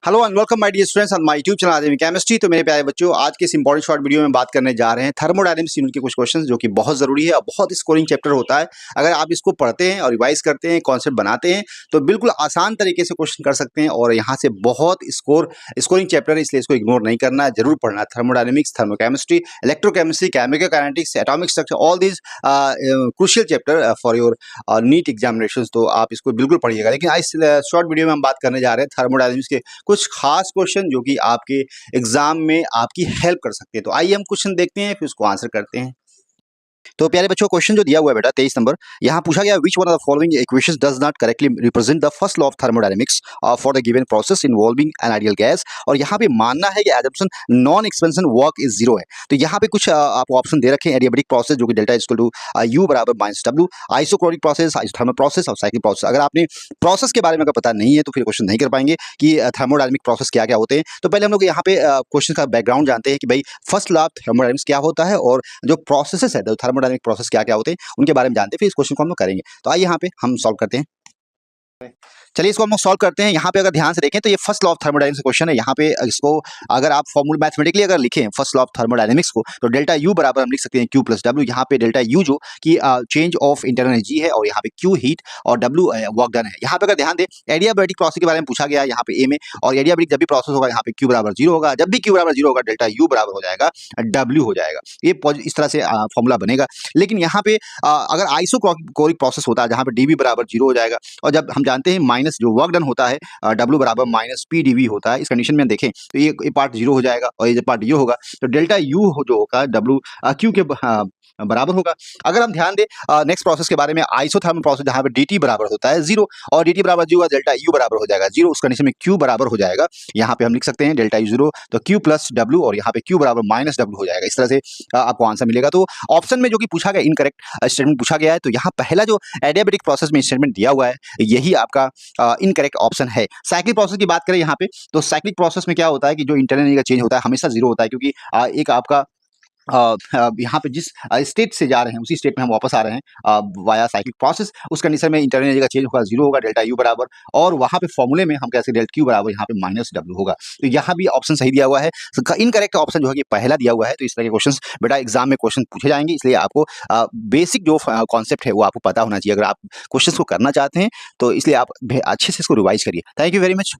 Hello and welcome my dear students on my YouTube channel आदमी chemistry. तो मेरे प्यारे बच्चों, आज के इस इंपॉर्टेंट शॉर्ट वीडियो में बात करने जा रहे हैं थर्मोडायनेमिक्स यूनिट के कुछ क्वेश्चंस जो कि बहुत जरूरी है और बहुत स्कोरिंग चैप्टर होता है। अगर आप इसको पढ़ते हैं और रिवाइज करते हैं, कॉन्सेप्ट बनाते हैं, तो बिल्कुल आसान तरीके से क्वेश्चन कर सकते हैं और यहाँ से बहुत स्कोरिंग चैप्टर है, इसलिए इसको इग्नोर नहीं करना है, जरूर पढ़ना है। Thermodynamics, thermochemistry, electrochemistry, chemical kinetics, atomic structure, all these crucial chapter for your NEET examination. तो आप इसको बिल्कुल पढ़िएगा। लेकिन आज शॉर्ट वीडियो में हम बात करने जा रहे हैं थर्मोडायनेमिक्स के कुछ खास क्वेश्चन जो कि आपके एग्जाम में आपकी हेल्प कर सकते हैं। तो आइए हम क्वेश्चन देखते हैं, फिर उसको आंसर करते हैं। तो प्यारे बच्चों, क्वेश्चन जो दिया हुआ है बेटा 23 नंबर, यहाँ पूछा गया which one of the following equations does not correctly represent the first law of thermodynamics for the given process involving an ideal gas. और यहाँ पे मानना है कि assumption non expansion work is zero है। तो यहाँ पे कुछ आपको ऑप्शन दे रखे हैं। एडियाबैटिक प्रोसेस जो कि delta is equal to U बराबर minus W, isochronic process, isothermal process और साइक्लिक प्रोसेस। अगर आपने प्रोसेस के बारे में अगर पता नहीं है तो फिर क्वेश्चन नहीं कर पाएंगे कि थर्मोडायनेमिक प्रोसेस क्या क्या होते हैं। तो पहले हम लोग यहाँ पे क्वेश्चन का बैकग्राउंड जानते हैं कि भाई फर्स्ट लॉ ऑफ थर्मोडायनेमिक्स क्या होता है और जो प्रोसेसेस है थर्मोडायनेमिक प्रोसेस क्या क्या होते हैं उनके बारे में जानते हैं। फिर इस क्वेश्चन को हम लोग करेंगे। तो आइए यहाँ पे हम सॉल्व करते हैं। चलिए इसको हम लोग सॉल्व करते हैं। यहाँ पे अगर ध्यान से देखें तो ये first law of thermodynamics question है। यहाँ पे इसको अगर आप फॉर्मूला मैथमेटिकली अगर लिखें फर्स्ट लॉ ऑफ थर्मोडायनेमिक्स को, तो डेल्टा यू बराबर हम लिख सकते हैं क्यू प्लस डब्ल्यू। यहाँ पे डेल्टा यू जो कि चेंज ऑफ इंटरनल एनर्जी है और यहाँ पे क्यू हीट और डब्ल्यू वर्क डन है। यहाँ पे अगर ध्यान दें एडियाबैटिक प्रोसेस के बारे में पूछा गया यहाँ पे ए में, और एडियाबैटिक जब भी प्रोसेस होगा यहाँ पे क्यू बराबर जीरो होगा। जब भी क्यू बराबर जीरो होगा डेल्टा यू बराबर हो जाएगा डब्ल्यू हो जाएगा। ये इस तरह से फॉर्मूला बनेगा। लेकिन यहाँ पे अगर आइसोकोरिक प्रोसेस होता है जहाँ पे डीबी बराबर जीरो हो जाएगा, और जब हम जानते हैं माइनस जो वर्क डन होता है W बराबर माइनस पी डीवी होता है, इस कंडीशन में देखें तो ये पार्ट जीरो हो जाएगा और ये पार्ट जीरो होगा, तो डेल्टा यू जो होगा W क्यू के बराबर होगा। अगर हम ध्यान दें नेक्स्ट प्रोसेस के बारे में, आइसोथर्मल प्रोसेस जहां पे dt बराबर होता है जीरो और dt बराबर जीरो, डेल्टा यू बराबर हो जाएगा जीरो। उस कंडीशन में q बराबर हो जाएगा, यहाँ पे हम लिख सकते हैं डेल्टा यू जीरो तो q प्लस डब्ल्यू, और यहाँ पे q बराबर माइनस डब्ल्यू हो जाएगा। इस तरह से आपको आंसर मिलेगा। तो ऑप्शन में जो कि पूछा गया इनकरेक्ट स्टेटमेंट पूछा गया है, तो यहाँ पहला जो एडियाबैटिक प्रोसेस में स्टेटमेंट दिया हुआ है यही आपका इनकरेक्ट ऑप्शन है। साइक्लिक प्रोसेस की बात करें यहाँ पे, तो साइक्लिक प्रोसेस में क्या होता है कि जो इंटरनल एनर्जी का चेंज होता है हमेशा जीरो होता है, क्योंकि एक आपका यहाँ पे जिस स्टेट से जा रहे हैं उसी स्टेट में हम वापस आ रहे हैं वाया साइक्लिक प्रोसेस, उस कंडीशन में इंटरनल एनर्जी का चेंज होगा जीरो होगा, डेल्टा यू बराबर, और वहाँ पे फॉर्मूले में हम कैसे डेल्टा क्यू बराबर यहाँ पे माइनस डब्ल्यू होगा। तो यहाँ भी ऑप्शन सही दिया हुआ है। इनकरेक्ट ऑप्शन जो है कि पहला दिया हुआ है। तो इस तरह के क्वेश्चन बेटा एग्जाम में क्वेश्चन पूछे जाएंगे, इसलिए आपको बेसिक जो कॉन्सेप्ट है वो आपको पता होना चाहिए अगर आप क्वेश्चन को करना चाहते हैं। तो इसलिए आप अच्छे से इसको रिवाइज करिए। Thank you very much.